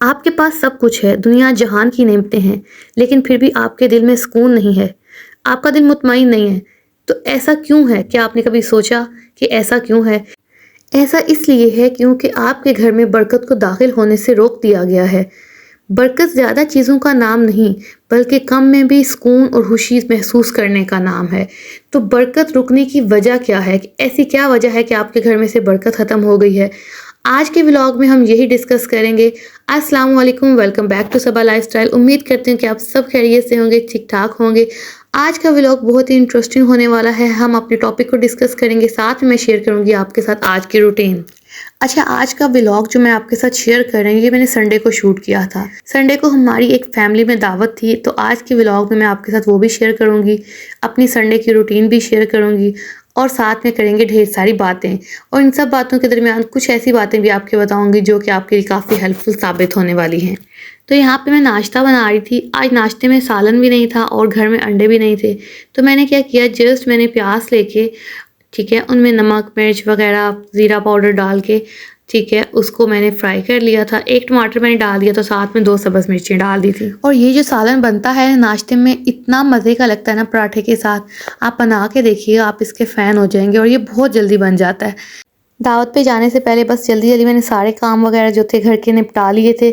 آپ کے پاس سب کچھ ہے، دنیا جہان کی نعمتیں ہیں، لیکن پھر بھی آپ کے دل میں سکون نہیں ہے، آپ کا دل مطمئن نہیں ہے۔ تو ایسا کیوں ہے؟ کیا آپ نے کبھی سوچا کہ ایسا کیوں ہے؟ ایسا اس لیے ہے کیونکہ آپ کے گھر میں برکت کو داخل ہونے سے روک دیا گیا ہے۔ برکت زیادہ چیزوں کا نام نہیں، بلکہ کم میں بھی سکون اور خوشی محسوس کرنے کا نام ہے۔ تو برکت رکنے کی وجہ کیا ہے؟ ایسی کیا وجہ ہے کہ آپ کے گھر میں سے برکت ختم ہو گئی ہے؟ آج کے ولاگ میں ہم یہی ڈسکس کریں گے۔ السلام علیکم، welcome back to Saba lifestyle. امید کرتے ہیں کہ آپ سب خیریت سے ہوں گے، ٹھیک ٹھاک ہوں گے۔ آج کا ولاگ بہت ہی انٹرسٹنگ ہونے والا ہے۔ ہم اپنے ٹاپک کو ڈسکس کریں گے، ساتھ میں شیئر کروں گی آپ کے ساتھ آج کی روٹین۔ اچھا، آج کا ولاگ جو میں آپ کے ساتھ شیئر کر رہی ہوں، یہ میں نے سنڈے کو شوٹ کیا تھا۔ سنڈے کو ہماری ایک فیملی میں دعوت تھی، تو آج کے ولاگ میں آپ کے ساتھ وہ بھی شیئر کروں گی، اپنی سنڈے کی روٹین بھی شیئر کروں گی، اور ساتھ میں کریں گے ڈھیر ساری باتیں، اور ان سب باتوں کے درمیان کچھ ایسی باتیں بھی آپ کے بتاؤں گی جو کہ آپ کے لیے کافی ہیلپ فل ثابت ہونے والی ہیں۔ تو یہاں پہ میں ناشتہ بنا رہی تھی۔ آج ناشتے میں سالن بھی نہیں تھا اور گھر میں انڈے بھی نہیں تھے، تو میں نے کیا کیا، جسٹ میں نے پیاز لے کے، ٹھیک ہے، ان میں نمک مرچ وغیرہ زیرہ پاؤڈر ڈال کے، ٹھیک ہے، اس کو میں نے فرائی کر لیا تھا۔ ایک ٹماٹر میں نے ڈال دیا تو ساتھ میں 2 سبز مرچیں ڈال دی تھی۔ اور یہ جو سالن بنتا ہے ناشتے میں، اتنا مزے کا لگتا ہے نا پراٹھے کے ساتھ۔ آپ بنا کے دیکھیے گا، آپ اس کے فین ہو جائیں گے، اور یہ بہت جلدی بن جاتا ہے۔ دعوت پہ جانے سے پہلے بس جلدی جلدی میں نے سارے کام وغیرہ جو تھے گھر کے نپٹا لیے تھے،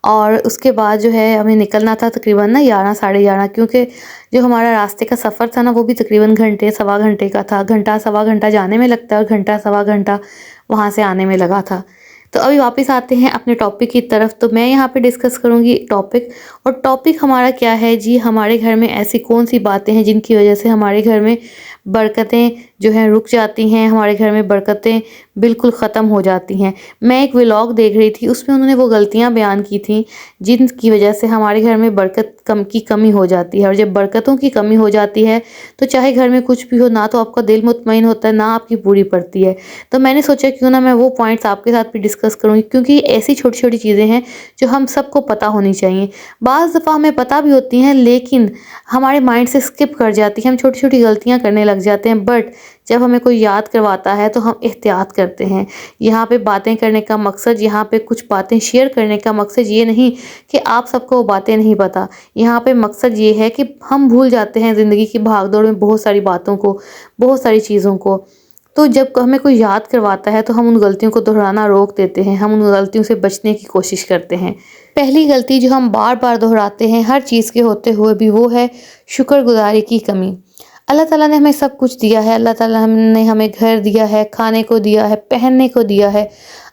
اور اس کے بعد جو ہے ہمیں نکلنا تھا تقریباً 11 ساڑھے 11، کیونکہ جو ہمارا راستے کا سفر تھا نا، وہ بھی تقریباً گھنٹے سوا گھنٹے کا تھا۔ گھنٹہ سوا گھنٹہ جانے میں لگتا ہے اور گھنٹہ سوا گھنٹہ وہاں سے آنے میں لگا تھا۔ تو ابھی واپس آتے ہیں اپنے ٹاپک کی طرف۔ تو میں یہاں پہ ڈسکس کروں گی ٹاپک، اور ٹاپک ہمارا کیا ہے جی، ہمارے گھر میں ایسی کون سی باتیں ہیں جن کی وجہ سے ہمارے گھر میں برکتیں جو ہیں رک جاتی ہیں، ہمارے گھر میں برکتیں بالکل ختم ہو جاتی ہیں۔ میں ایک ولاگ دیکھ رہی تھی، اس میں انہوں نے وہ غلطیاں بیان کی تھیں جن کی وجہ سے ہمارے گھر میں برکت کی کمی ہو جاتی ہے، اور جب برکتوں کی کمی ہو جاتی ہے تو چاہے گھر میں کچھ بھی ہو، نہ تو آپ کا دل مطمئن ہوتا ہے، نہ آپ کی پوری پڑتی ہے۔ تو میں نے سوچا کیوں نہ میں وہ پوائنٹس آپ کے ساتھ بھی ڈسکس کروں گی، کیونکہ یہ ایسی چھوٹی چھوٹی چیزیں ہیں جو ہم سب کو پتہ ہونی چاہیے۔ بعض دفعہ ہمیں پتہ بھی ہوتی ہیں، لیکن ہمارے مائنڈ سے اسکپ کر جاتی ہیں، ہم چھوٹی چھوٹی غلطیاں کرنے لگ جاتے ہیں، بٹ جب ہمیں کوئی یاد کرواتا ہے تو ہم احتیاط کرتے ہیں۔ یہاں پہ باتیں کرنے کا مقصد، یہاں پہ کچھ باتیں شیئر کرنے کا مقصد یہ نہیں کہ آپ سب کو وہ باتیں نہیں پتہ۔ یہاں پہ مقصد یہ ہے کہ ہم بھول جاتے ہیں زندگی کی بھاگ دوڑ میں بہت ساری باتوں کو، بہت ساری چیزوں کو۔ تو جب ہمیں کوئی یاد کرواتا ہے تو ہم ان غلطیوں کو دہرانا روک دیتے ہیں، ہم ان غلطیوں سے بچنے کی کوشش کرتے ہیں۔ پہلی غلطی جو ہم بار بار دہراتے ہیں ہر چیز کے ہوتے ہوئے بھی، وہ ہے شکر گزاری کی کمی۔ اللہ تعالیٰ نے ہمیں سب کچھ دیا ہے، اللہ تعالیٰ نے ہمیں گھر دیا ہے، کھانے کو دیا ہے، پہننے کو دیا ہے،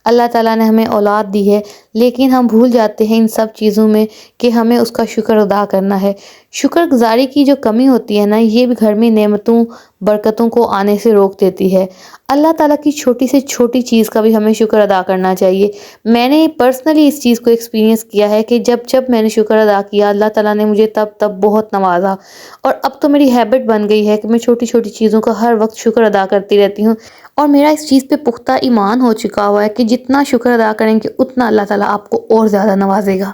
اللہ تعالیٰ نے ہمیں اولاد دی ہے، لیکن ہم بھول جاتے ہیں ان سب چیزوں میں کہ ہمیں اس کا شکر ادا کرنا ہے۔ شکر گزاری کی جو کمی ہوتی ہے نا، یہ بھی گھر میں نعمتوں برکتوں کو آنے سے روک دیتی ہے۔ اللہ تعالیٰ کی چھوٹی سے چھوٹی چیز کا بھی ہمیں شکر ادا کرنا چاہیے۔ میں نے پرسنلی اس چیز کو ایکسپیرینس کیا ہے کہ جب میں نے شکر ادا کیا، اللہ تعالیٰ نے مجھے تب بہت نوازا، اور اب تو میری ہیبٹ بن گئی ہے کہ میں چھوٹی چھوٹی چیزوں کا ہر وقت شکر ادا کرتی رہتی ہوں، اور میرا اس چیز پہ پختہ ایمان ہو چکا ہوا ہے کہ جتنا شکر ادا کریں گے اتنا اللہ تعالیٰ آپ کو اور زیادہ نوازے گا۔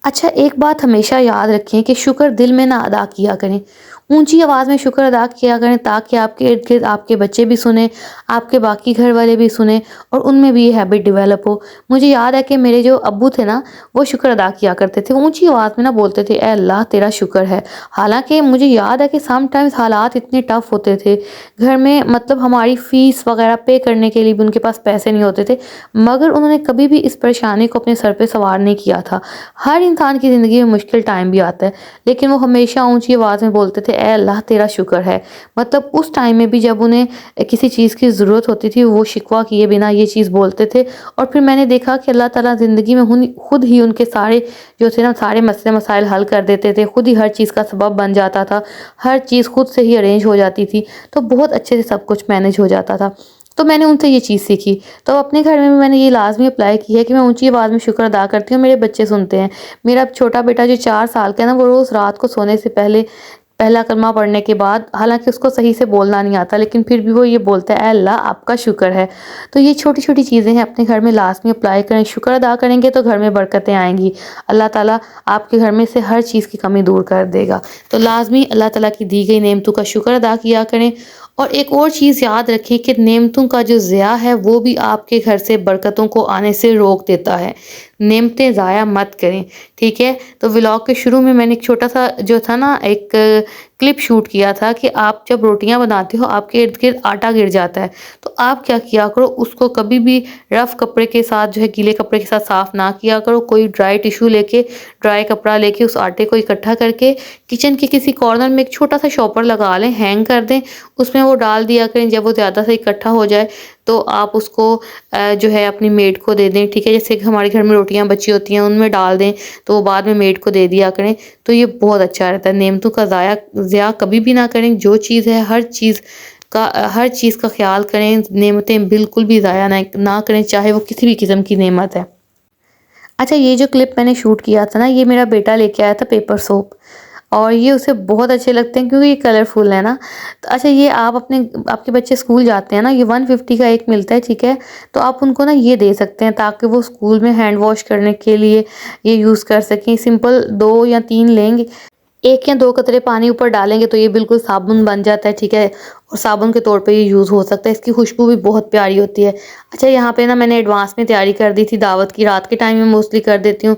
اچھا، ایک بات ہمیشہ یاد رکھیں کہ شکر دل میں نہ ادا کیا کریں، اونچی آواز میں شکر ادا کیا کریں تاکہ آپ کے ارد گرد آپ کے بچے بھی سنیں، آپ کے باقی گھر والے بھی سنیں، اور ان میں بھی یہ ہیبٹ ڈیولپ ہو۔ مجھے یاد ہے کہ میرے جو ابو تھے نا، وہ شکر ادا کیا کرتے تھے، اونچی آواز میں نہ بولتے تھے، اے اللہ تیرا شکر ہے۔ حالانکہ مجھے یاد ہے کہ سم ٹائمز حالات اتنے ٹف ہوتے تھے گھر میں، مطلب ہماری فیس وغیرہ پے کرنے کے لیے بھی ان کے پاس پیسے نہیں ہوتے تھے، مگر انہوں نے کبھی بھی اس پریشانی کو اپنے سر پہ سوار نہیں کیا تھا۔ ہر انسان کی زندگی میں مشکل ٹائم بھی آتا ہے، لیکن وہ ہمیشہ اونچی آواز میں بولتے تھے، اے اللہ تیرا شکر ہے۔ مطلب اس ٹائم میں بھی جب انہیں کسی چیز کی ضرورت ہوتی تھی، وہ شکوہ کیے بنا یہ چیز بولتے تھے، اور پھر میں نے دیکھا کہ اللہ تعالیٰ زندگی میں خود ہی ان کے سارے جو تھے نا، سارے مسئلے مسائل حل کر دیتے تھے، خود ہی ہر چیز کا سبب بن جاتا تھا، ہر چیز خود سے ہی ارینج ہو جاتی تھی، تو بہت اچھے سے سب کچھ مینج ہو جاتا تھا۔ تو میں نے ان سے یہ چیز سیکھی، تو اپنے گھر میں بھی میں نے یہ لازمی اپلائی کی ہے کہ میں اونچی آواز میں شکر ادا کرتی ہوں، میرے بچے سنتے ہیں۔ میرا چھوٹا بیٹا جو 4 سال کا ہے نا، وہ روز رات کو سونے سے پہلے پہلا کلمہ پڑھنے کے بعد، حالانکہ اس کو صحیح سے بولنا نہیں آتا، لیکن پھر بھی وہ یہ بولتا ہے، اے اللہ آپ کا شکر ہے۔ تو یہ چھوٹی چھوٹی چیزیں ہیں، اپنے گھر میں لازمی اپلائی کریں، شکر ادا کریں گے تو گھر میں برکتیں آئیں گی، اللہ تعالیٰ آپ کے گھر میں سے ہر چیز کی کمی دور کر دے گا۔ تو لازمی اللہ تعالیٰ کی دی گئی نعمتوں کا شکر ادا کیا کریں، اور ایک اور چیز یاد رکھیں کہ نعمتوں کا جو ضیاع ہے وہ بھی آپ کے گھر سے برکتوں کو آنے سے روک دیتا ہے۔ نعمتیں ضائع مت کریں، ٹھیک ہے؟ تو ولاگ کے شروع میں میں نے ایک چھوٹا سا جو تھا نا ایک کلپ شوٹ کیا تھا کہ آپ جب روٹیاں بناتے ہو آپ کے ارد گرد آٹا گر جاتا ہے، تو آپ کیا کیا کرو، اس کو کبھی بھی رف کپڑے کے ساتھ جو ہے گیلے کپڑے کے ساتھ صاف نہ کیا کرو، کوئی ڈرائی ٹیشو لے کے، ڈرائی کپڑا لے کے اس آٹے کو اکٹھا کر کے کچن کے کسی کارنر میں ایک چھوٹا سا شاپر لگا لیں، ہینگ کر دیں، اس میں وہ ڈال دیا کریں۔ جب وہ زیادہ سے اکٹھا ہو جائے تو آپ اس کو جو ہے اپنی میڈ کو دے دیں، ٹھیک ہے؟ جیسے کہ ہمارے گھر میں روٹیاں بچی ہوتی ہیں ان میں ڈال دیں تو وہ بعد میں میڈ کو دے دیا کریں، تو یہ بہت اچھا رہتا ہے۔ نعمتوں کا ضیاع کبھی بھی نہ کریں، جو چیز ہے ہر چیز کا خیال کریں، نعمتیں بالکل بھی ضائع نہ کریں، چاہے وہ کسی بھی قسم کی نعمت ہے۔ اچھا، یہ جو کلپ میں نے شوٹ کیا تھا نا، یہ میرا بیٹا لے کے آیا تھا پیپر سوپ، اور یہ اسے بہت اچھے لگتے ہیں کیونکہ یہ کلرفل ہے نا۔ تو اچھا، یہ آپ کے بچے اسکول جاتے ہیں نا، یہ 150 کا ایک ملتا ہے، ٹھیک ہے؟ تو آپ ان کو نا یہ دے سکتے ہیں تاکہ وہ اسکول میں ہینڈ واش کرنے کے لیے یہ یوز کر سکیں۔ سمپل 2 یا 3 لیں گے، 1 یا 2 قطرے پانی اوپر ڈالیں گے تو یہ بالکل صابن بن جاتا ہے، ٹھیک ہے؟ اور صابن کے طور پہ یہ یوز ہو سکتا ہے، اس کی خوشبو بھی بہت پیاری ہوتی ہے۔ اچھا، یہاں پہ نا میں نے ایڈوانس میں تیاری کر دی تھی دعوت کی، رات کے ٹائم میں موسٹلی کر دیتی ہوں،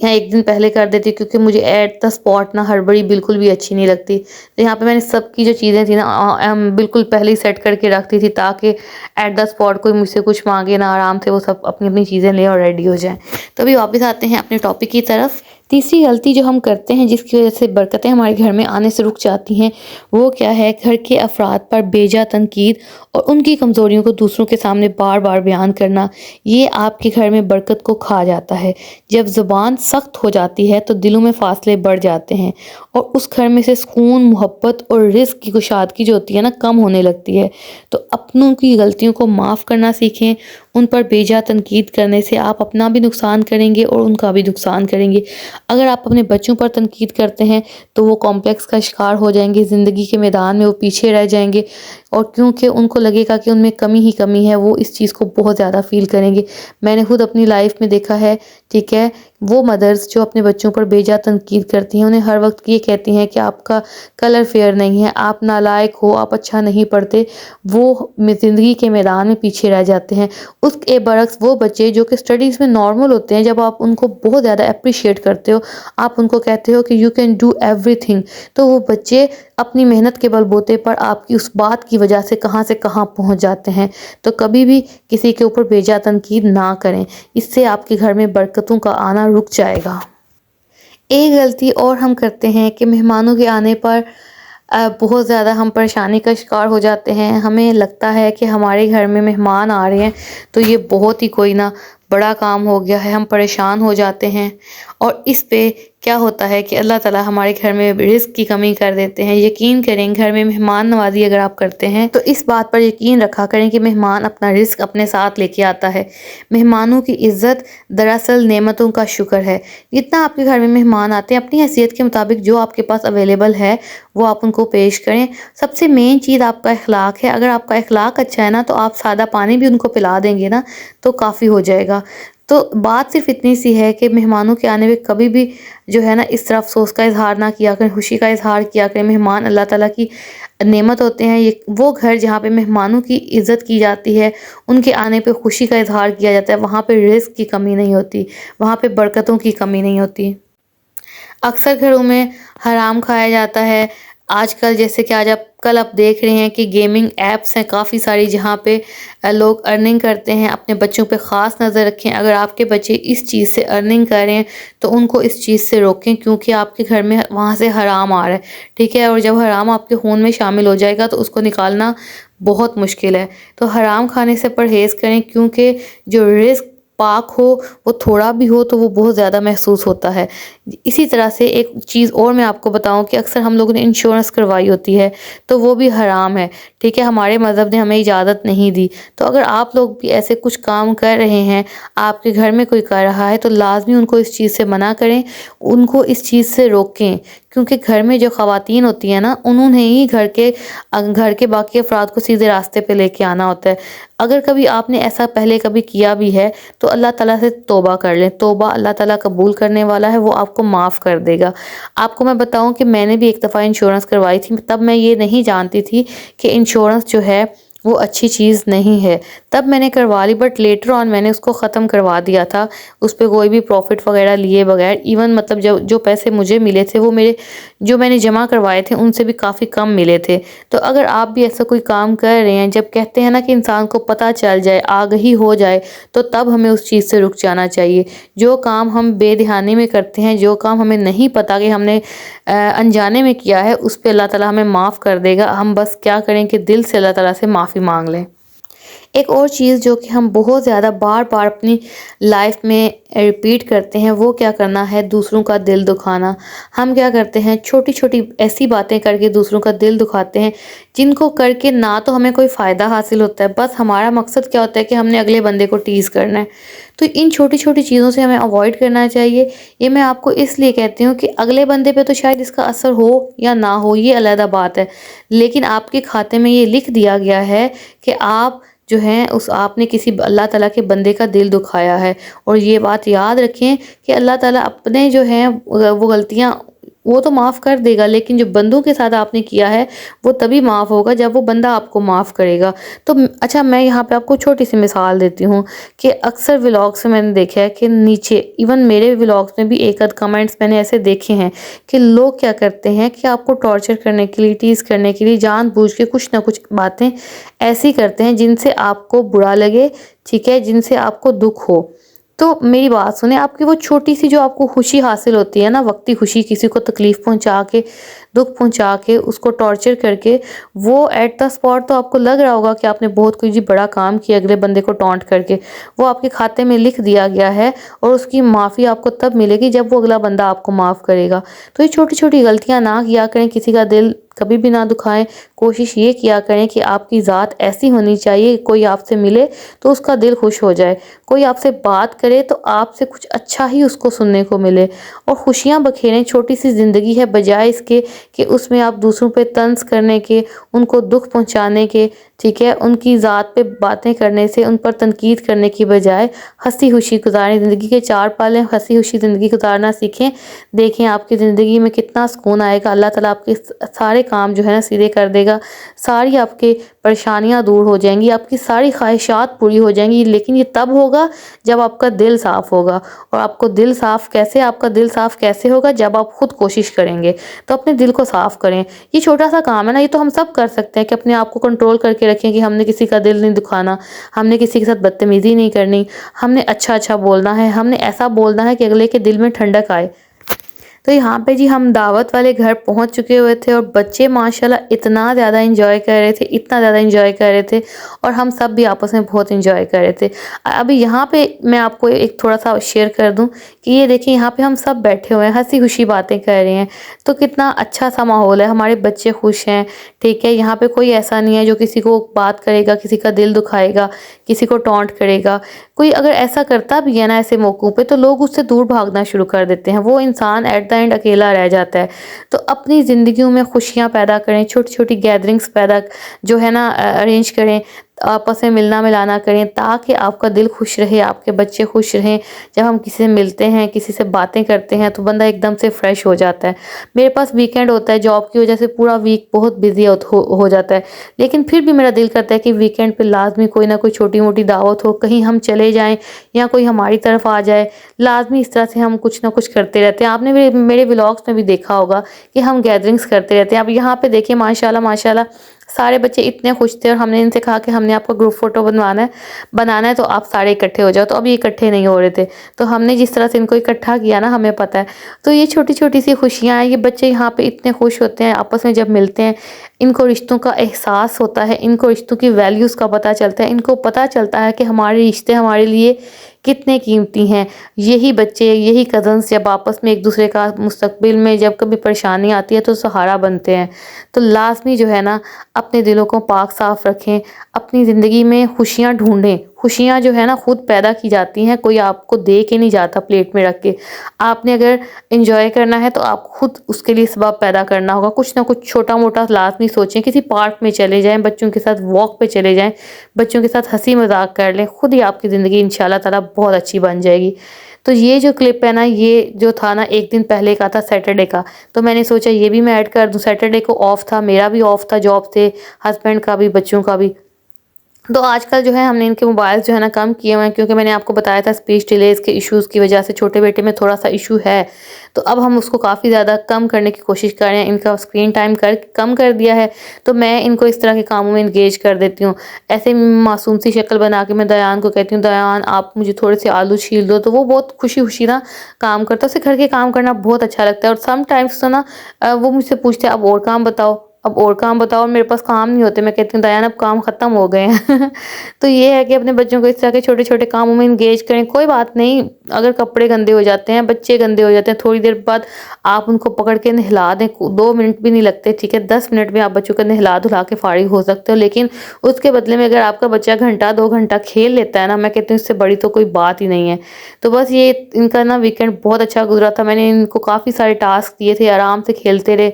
یہاں 1 دن پہلے کر دیتی کیونکہ مجھے ایٹ دا اسپاٹ نا ہڑبڑی بالکل بھی اچھی نہیں لگتی۔ تو یہاں پہ میں نے سب کی جو چیزیں تھیں نا بالکل پہلے ہی سیٹ کر کے رکھتی تھی تاکہ ایٹ دا اسپاٹ کوئی مجھ سے کچھ مانگے نا، آرام سے وہ سب اپنی اپنی چیزیں لیں اور ریڈی ہو جائیں۔ تو ابھی واپس آتے ہیں اپنے ٹاپک کی طرف۔ تیسری غلطی جو ہم کرتے ہیں جس کی وجہ سے برکتیں ہمارے گھر میں آنے سے رک جاتی ہیں، وہ کیا ہے؟ گھر کے افراد پر بیجا تنقید اور ان کی کمزوریوں کو دوسروں کے سامنے بار بار بیان کرنا۔ یہ آپ کے گھر میں برکت کو کھا جاتا ہے۔ جب زبان سخت ہو جاتی ہے تو دلوں میں فاصلے بڑھ جاتے ہیں اور اس گھر میں سے سکون، محبت اور رزق کی کشادگی جو ہوتی ہے نا کم ہونے لگتی ہے۔ تو اپنوں کی غلطیوں کو معاف کرنا سیکھیں۔ ان پر بیجا تنقید کرنے سے آپ اپنا بھی نقصان کریں گے اور ان کا بھی نقصان کریں گے۔ اگر آپ اپنے بچوں پر تنقید کرتے ہیں تو وہ کمپلیکس کا شکار ہو جائیں گے، زندگی کے میدان میں وہ پیچھے رہ جائیں گے، اور کیونکہ ان کو لگے گا کہ ان میں کمی ہی کمی ہے، وہ اس چیز کو بہت زیادہ فیل کریں گے۔ میں نے خود اپنی لائف میں دیکھا ہے، ٹھیک ہے؟ وہ مدرز جو اپنے بچوں پر بیجا تنقید کرتی ہیں، انہیں ہر وقت یہ کہتی ہیں کہ آپ کا کلر فیئر نہیں ہے، آپ نالائق ہو، آپ اچھا نہیں پڑھتے، وہ زندگی کے میدان میں پیچھے رہ جاتے ہیں۔ اس کے برعکس وہ بچے جو کہ اسٹڈیز میں نارمل ہوتے ہیں، جب آپ ان کو بہت زیادہ اپریشیٹ کرتے ہو، آپ ان کو کہتے ہو کہ you can do every thing, تو وہ بچے اپنی محنت کے بل بوتے پر آپ کی اس بات کی وجہ سے کہاں پہنچ جاتے ہیں۔ تو کبھی بھی کسی کے اوپر بیجا تنقید نہ کریں، اس سے آپ کے گھر میں برکتوں کا آنا رک جائے گا۔ ایک غلطی اور ہم کرتے ہیں کہ مہمانوں کے آنے پر بہت زیادہ ہم پریشانی کا شکار ہو جاتے ہیں۔ ہمیں لگتا ہے کہ ہمارے گھر میں مہمان آ رہے ہیں تو یہ بہت ہی کوئی نہ بڑا کام ہو گیا ہے، ہم پریشان ہو جاتے ہیں، اور اس پہ کیا ہوتا ہے کہ اللہ تعالیٰ ہمارے گھر میں رزق کی کمی کر دیتے ہیں۔ یقین کریں، گھر میں مہمان نوازی اگر آپ کرتے ہیں تو اس بات پر یقین رکھا کریں کہ مہمان اپنا رزق اپنے ساتھ لے کے آتا ہے۔ مہمانوں کی عزت دراصل نعمتوں کا شکر ہے۔ جتنا آپ کے گھر میں مہمان آتے ہیں، اپنی حیثیت کے مطابق جو آپ کے پاس اویلیبل ہے وہ آپ ان کو پیش کریں۔ سب سے مین چیز آپ کا اخلاق ہے۔ اگر آپ کا اخلاق اچھا ہے نا تو آپ سادہ پانی بھی ان کو پلا دیں گے نا تو کافی ہو جائے گا۔ تو بات صرف اتنی سی ہے کہ مہمانوں کے آنے میں کبھی بھی جو ہے نا اس طرح افسوس کا اظہار نہ کیا کریں، خوشی کا اظہار کیا کریں۔ مہمان اللہ تعالیٰ کی نعمت ہوتے ہیں۔ یہ وہ گھر جہاں پہ مہمانوں کی عزت کی جاتی ہے، ان کے آنے پہ خوشی کا اظہار کیا جاتا ہے، وہاں پہ رزق کی کمی نہیں ہوتی، وہاں پہ برکتوں کی کمی نہیں ہوتی۔ اکثر گھروں میں حرام کھایا جاتا ہے آج کل، جیسے کہ کل آپ دیکھ رہے ہیں کہ گیمنگ ایپس ہیں کافی ساری جہاں پہ لوگ ارننگ کرتے ہیں۔ اپنے بچوں پہ خاص نظر رکھیں، اگر آپ کے بچے اس چیز سے ارننگ کر رہے ہیں تو ان کو اس چیز سے روکیں، کیونکہ آپ کے گھر میں وہاں سے حرام آ رہا ہے، ٹھیک ہے؟ اور جب حرام آپ کے خون میں شامل ہو جائے گا تو اس کو نکالنا بہت مشکل ہے۔ تو حرام کھانے سے پرہیز کریں، کیونکہ جو رزق پاک ہو وہ تھوڑا بھی ہو تو وہ بہت زیادہ محسوس ہوتا ہے۔ اسی طرح سے ایک چیز اور میں آپ کو بتاؤں کہ اکثر ہم لوگوں نے انشورنس کروائی ہوتی ہے تو وہ بھی حرام ہے، ٹھیک ہے؟ ہمارے مذہب نے ہمیں اجازت نہیں دی۔ تو اگر آپ لوگ بھی ایسے کچھ کام کر رہے ہیں، آپ کے گھر میں کوئی کر رہا ہے، تو لازمی ان کو اس چیز سے منع کریں، ان کو اس چیز سے روکیں، کیونکہ گھر میں جو خواتین ہوتی ہیں نا انہوں نے ہی گھر کے باقی افراد کو سیدھے راستے پہ لے کے آنا ہوتا ہے۔ اگر کبھی آپ نے ایسا پہلے کبھی کیا بھی ہے تو اللہ تعالیٰ سے توبہ کر لیں، توبہ اللہ تعالیٰ قبول کرنے والا ہے، وہ آپ کو معاف کر دے گا۔ آپ کو میں بتاؤں کہ میں نے بھی ایک دفعہ انشورنس کروائی تھی، تب میں یہ نہیں جانتی تھی کہ انشورنس جو ہے وہ اچھی چیز نہیں ہے، تب میں نے کروا لی، بٹ لیٹر آن میں نے اس کو ختم کروا دیا تھا، اس پہ کوئی بھی پروفٹ وغیرہ لیے بغیر۔ ایون مطلب جو پیسے مجھے ملے تھے وہ میرے جو میں نے جمع کروائے تھے ان سے بھی کافی کم ملے تھے۔ تو اگر آپ بھی ایسا کوئی کام کر رہے ہیں، جب کہتے ہیں نا کہ انسان کو پتہ چل جائے، آگہی ہو جائے، تو تب ہمیں اس چیز سے رک جانا چاہیے۔ جو کام ہم بے دہانی میں کرتے ہیں، جو کام ہمیں نہیں پتا کہ ہم نے انجانے میں کیا ہے، اس پہ اللہ تعالیٰ ہمیں معاف کر دے گا۔ ہم بس کیا کریں کہ دل سے اللہ تعالیٰ سے معافی مانگ لیں۔ ایک اور چیز جو کہ ہم بہت زیادہ بار بار اپنی لائف میں ریپیٹ کرتے ہیں، وہ کیا کرنا ہے، دوسروں کا دل دکھانا۔ ہم کیا کرتے ہیں، چھوٹی چھوٹی ایسی باتیں کر کے دوسروں کا دل دکھاتے ہیں، جن کو کر کے نہ تو ہمیں کوئی فائدہ حاصل ہوتا ہے، بس ہمارا مقصد کیا ہوتا ہے کہ ہم نے اگلے بندے کو ٹیز کرنا ہے۔ تو ان چھوٹی چھوٹی چیزوں سے ہمیں اوائڈ کرنا چاہیے۔ یہ میں آپ کو اس لیے کہتی ہوں کہ اگلے بندے پہ تو شاید اس کا اثر ہو یا نہ ہو، یہ علیحدہ بات ہے، لیکن آپ کے کھاتے میں یہ لکھ دیا گیا ہے کہ آپ جو ہیں آپ نے کسی اللہ تعالیٰ کے بندے کا دل دکھایا ہے۔ اور یہ بات یاد رکھیں کہ اللہ تعالیٰ اپنے جو ہیں وہ غلطیاں وہ تو معاف کر دے گا، لیکن جو بندوں کے ساتھ آپ نے کیا ہے وہ تبھی معاف ہوگا جب وہ بندہ آپ کو معاف کرے گا۔ تو اچھا، میں یہاں پہ آپ کو چھوٹی سی مثال دیتی ہوں کہ اکثر ولاگس میں نے دیکھا ہے کہ نیچے ایون میرے ولاگس میں بھی ایک آدھ کمنٹس میں نے ایسے دیکھے ہیں کہ لوگ کیا کرتے ہیں کہ آپ کو ٹارچر کرنے کے لیے، ٹیز کرنے کے لیے جان بوجھ کے کچھ نہ کچھ باتیں ایسی کرتے ہیں جن سے آپ کو برا لگے، ٹھیک ہے، جن سے آپ کو دکھ ہو۔ تو میری بات سنیں، آپ کی وہ چھوٹی سی جو آپ کو خوشی حاصل ہوتی ہے نا، وقتی خوشی، کسی کو تکلیف پہنچا کے، دکھ پہنچا کے، اس کو ٹارچر کر کے، وہ ایٹ دا اسپاٹ تو آپ کو لگ رہا ہوگا کہ آپ نے بہت کوئی بڑا کام کیا اگلے بندے کو ٹانٹ کر کے، وہ آپ کے کھاتے میں لکھ دیا گیا ہے، اور اس کی معافی آپ کو تب ملے گی جب وہ اگلا بندہ آپ کو معاف کرے گا۔ تو یہ چھوٹی چھوٹی غلطیاں نہ کیا کریں، کسی کا دل کبھی بھی نہ دکھائیں۔ کوشش یہ کیا کریں کہ آپ کی ذات ایسی ہونی چاہیے، کوئی آپ سے ملے تو اس کا دل خوش ہو جائے، کوئی آپ سے بات کرے تو آپ سے کچھ اچھا ہی اس کو سننے کو ملے، اور خوشیاں بکھیریں۔ چھوٹی سی زندگی ہے، بجائے اس کے کہ اس میں آپ دوسروں پہ طنز کرنے کے، ان کو دکھ پہنچانے کے، ٹھیک ہے، ان کی ذات پہ باتیں کرنے سے، ان پر تنقید کرنے کی بجائے ہنسی خوشی گزاریں۔ زندگی کے چار پالیں، ہنسی خوشی زندگی گزارنا سیکھیں۔ دیکھیں آپ کی زندگی میں کتنا سکون آئے گا، اللہ تعالیٰ آپ کے سارے کام جو ہے نا سیدھے کر دے گا، ساری آپ کے پریشانیاں دور ہو جائیں گی، آپ کی ساری خواہشات پوری ہو جائیں گی، لیکن یہ تب ہوگا جب آپ کا دل صاف ہوگا۔ اور آپ کو دل صاف کیسے، آپ کا دل صاف کیسے ہوگا، جب آپ خود کوشش کریں گے۔ تو اپنے دل کو صاف کریں، یہ چھوٹا سا کام ہے نا، یہ تو ہم سب کر سکتے ہیں کہ اپنے آپ کو کنٹرول کر کے رکھیں کہ ہم نے کسی کا دل نہیں دکھانا، ہم نے کسی کے ساتھ بدتمیزی نہیں کرنی، ہم نے اچھا اچھا بولنا ہے، ہم نے ایسا بولنا ہے کہ اگلے کے دل میں ٹھنڈک آئے۔ تو یہاں پہ جی ہم دعوت والے گھر پہنچ چکے ہوئے تھے، اور بچے ماشاءاللہ اتنا زیادہ انجوائے کر رہے تھے، اتنا زیادہ انجوائے کر رہے تھے، اور ہم سب بھی آپس میں بہت انجوائے کر رہے تھے۔ ابھی یہاں پہ میں آپ کو ایک تھوڑا سا شیئر کر دوں کہ یہ دیکھیں یہاں پہ ہم سب بیٹھے ہوئے ہیں، ہنسی خوشی باتیں کر رہے ہیں، تو کتنا اچھا سا ماحول ہے، ہمارے بچے خوش ہیں، ٹھیک ہے، یہاں پہ کوئی ایسا نہیں ہے جو کسی کو بات کرے گا، کسی کا دل دکھائے گا، کسی کو ٹونٹ کرے گا۔ کوئی اگر ایسا کرتا بھی ہے نا ایسے موقعوں پہ، تو لوگ اس سے دور بھاگنا شروع کر دیتے ہیں، وہ انسان ایٹ دا اینڈ اکیلا رہ جاتا ہے۔ تو اپنی زندگیوں میں خوشیاں پیدا کریں، چھوٹی چھوٹی گیدرنگز پیدا جو ہے نا ارینج کریں، آپس میں ملنا ملانا کریں، تاکہ آپ کا دل خوش رہے، آپ کے بچے خوش رہیں۔ جب ہم کسی سے ملتے ہیں، کسی سے باتیں کرتے ہیں، تو بندہ ایک دم سے فریش ہو جاتا ہے۔ میرے پاس ویکینڈ ہوتا ہے، جاب کی وجہ سے پورا ویک بہت بزی ہو جاتا ہے، لیکن پھر بھی میرا دل کرتا ہے کہ ویکینڈ پہ لازمی کوئی نہ کوئی چھوٹی موٹی دعوت ہو، کہیں ہم چلے جائیں یا کوئی ہماری طرف آ جائے، لازمی اس طرح سے ہم کچھ نہ کچھ کرتے رہتے ہیں۔ آپ نے میرے ولاگس میں بھی دیکھا ہوگا کہ ہم گیدرنگز کرتے رہتے ہیں۔ اب یہاں پہ دیکھیں ماشاءاللہ ماشاءاللہ سارے بچے اتنے خوش تھے، اور ہم نے ان سے کہا کہ ہم نے آپ کو گروپ فوٹو بنانا ہے تو آپ سارے اکٹھے ہو جاؤ، تو اب یہ اکٹھے نہیں ہو رہے تھے، تو ہم نے جس طرح سے ان کو اکٹھا کیا نا، ہمیں پتہ ہے۔ تو یہ چھوٹی چھوٹی سی خوشیاں ہیں، یہ بچے یہاں پہ اتنے خوش ہوتے ہیں آپس میں جب ملتے ہیں، ان کو رشتوں کا احساس ہوتا ہے، ان کو رشتوں کی ویلیوز کا پتہ چلتا ہے، ان کو پتہ چلتا ہے کہ ہمارے رشتے ہمارے لیے کتنے قیمتی ہیں۔ یہی بچے، یہی کزنس جب آپس میں ایک دوسرے کا مستقبل میں جب کبھی پریشانی آتی ہے تو سہارا بنتے ہیں۔ تو لازمی جو ہے نا اپنے دلوں کو پاک صاف رکھیں، اپنی زندگی میں خوشیاں ڈھونڈیں۔ خوشیاں جو ہے نا خود پیدا کی جاتی ہیں، کوئی آپ کو دے کے نہیں جاتا پلیٹ میں رکھ کے۔ آپ نے اگر انجوائے کرنا ہے تو آپ خود اس کے لیے سبب پیدا کرنا ہوگا، کچھ نہ کچھ چھوٹا موٹا لازمی سوچیں، کسی پارک میں چلے جائیں، بچوں کے ساتھ واک پہ چلے جائیں، بچوں کے ساتھ ہنسی مذاق کر لیں، خود ہی آپ کی زندگی انشاءاللہ تعالیٰ بہت اچھی بن جائے گی۔ تو یہ جو کلپ ہے نا، یہ جو تھا نا ایک دن پہلے کا تھا، سیٹرڈے کا، تو میں نے سوچا یہ بھی میں ایڈ کر دوں۔ سیٹرڈے کو آف تھا، میرا بھی آف تھا، جاب سے، ہسبینڈ کا بھی، بچوں کا بھی۔ تو آج کل جو ہے ہم نے ان کے موبائل جو ہے نا کم کیے ہوئے ہیں، کیونکہ میں نے آپ کو بتایا تھا اسپیچ ڈیلیز کے ایشوز کی وجہ سے چھوٹے بیٹے میں تھوڑا سا ایشو ہے، تو اب ہم اس کو کافی زیادہ کم کرنے کی کوشش کر رہے ہیں، ان کا اسکرین ٹائم کم کر دیا ہے۔ تو میں ان کو اس طرح کے کاموں میں انگیج کر دیتی ہوں۔ ایسے معصوم سی شکل بنا کے میں دیان کو کہتی ہوں دیان آپ مجھے تھوڑے سے آلو چھیل دو، تو وہ بہت خوشی خوشی نا کام کرتا ہے، اسے گھر کے کام کرنا بہت اچھا لگتا ہے۔ اور سم ٹائمس تو نا وہ مجھ سے پوچھتے ہیں اب اور کام بتاؤ، اب اور کام بتاؤ، اور میرے پاس کام نہیں ہوتے، میں کہتی ہوں دیان اب کام ختم ہو گئے ہیں۔ تو یہ ہے کہ اپنے بچوں کو اس طرح کے چھوٹے چھوٹے کاموں میں انگیج کریں۔ کوئی بات نہیں اگر کپڑے گندے ہو جاتے ہیں، بچے گندے ہو جاتے ہیں، تھوڑی دیر بعد آپ ان کو پکڑ کے نہلا دیں، 2 منٹ بھی نہیں لگتے، ٹھیک ہے، 10 منٹ میں آپ بچوں کو نہلا دھلا کے فارغ ہو سکتے ہو۔ لیکن اس کے بدلے میں اگر آپ کا بچہ گھنٹہ 2 گھنٹہ کھیل لیتا ہے نا، میں کہتی ہوں اس سے بڑی تو کوئی بات ہی نہیں ہے۔ تو بس یہ ان کا نا ویکینڈ بہت اچھا گزرا تھا۔ میں نے ان کو کافی سارے ٹاسک دیے تھے، آرام سے کھیلتے رہے،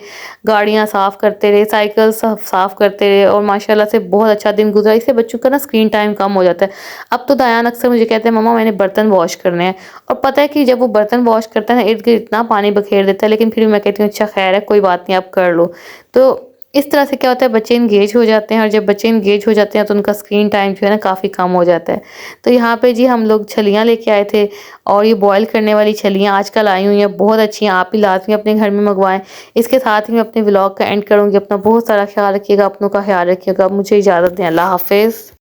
گاڑیاں صاف کرتے رہے، سائیکل صاف کرتے رہے، اور ماشاءاللہ سے بہت اچھا دن گزرا۔ اس سے بچوں کا نا اسکرین ٹائم کم ہو جاتا ہے۔ اب تو دیان اکثر مجھے کہتے ہیں مما میں نے برتن واش کرنے ہیں، اور پتہ ہے کہ جب وہ برتن واش کرتا ہے نا ارد گرد اتنا پانی بکھیر دیتا ہے، لیکن پھر بھی میں کہتی ہوں اچھا خیر ہے کوئی بات نہیں آپ کر لو۔ تو اس طرح سے کیا ہوتا ہے بچے انگیج ہو جاتے ہیں، اور جب بچے انگیج ہو جاتے ہیں تو ان کا اسکرین ٹائم جو ہے نا کافی کم ہو جاتا ہے۔ تو یہاں پہ جی ہم لوگ چھلیاں لے کے آئے تھے، اور یہ بوائل کرنے والی چھلیاں آج کل آئی ہوئی ہیں، بہت اچھی ہیں، آپ بھی لازمی اپنے گھر میں منگوائیں۔ اس کے ساتھ ہی میں اپنے ولاگ کا اینڈ کروں گی۔ اپنا بہت سارا خیال رکھیے گا، اپنوں کا خیال رکھیے گا۔ مجھے اجازت دیں، اللہ حافظ۔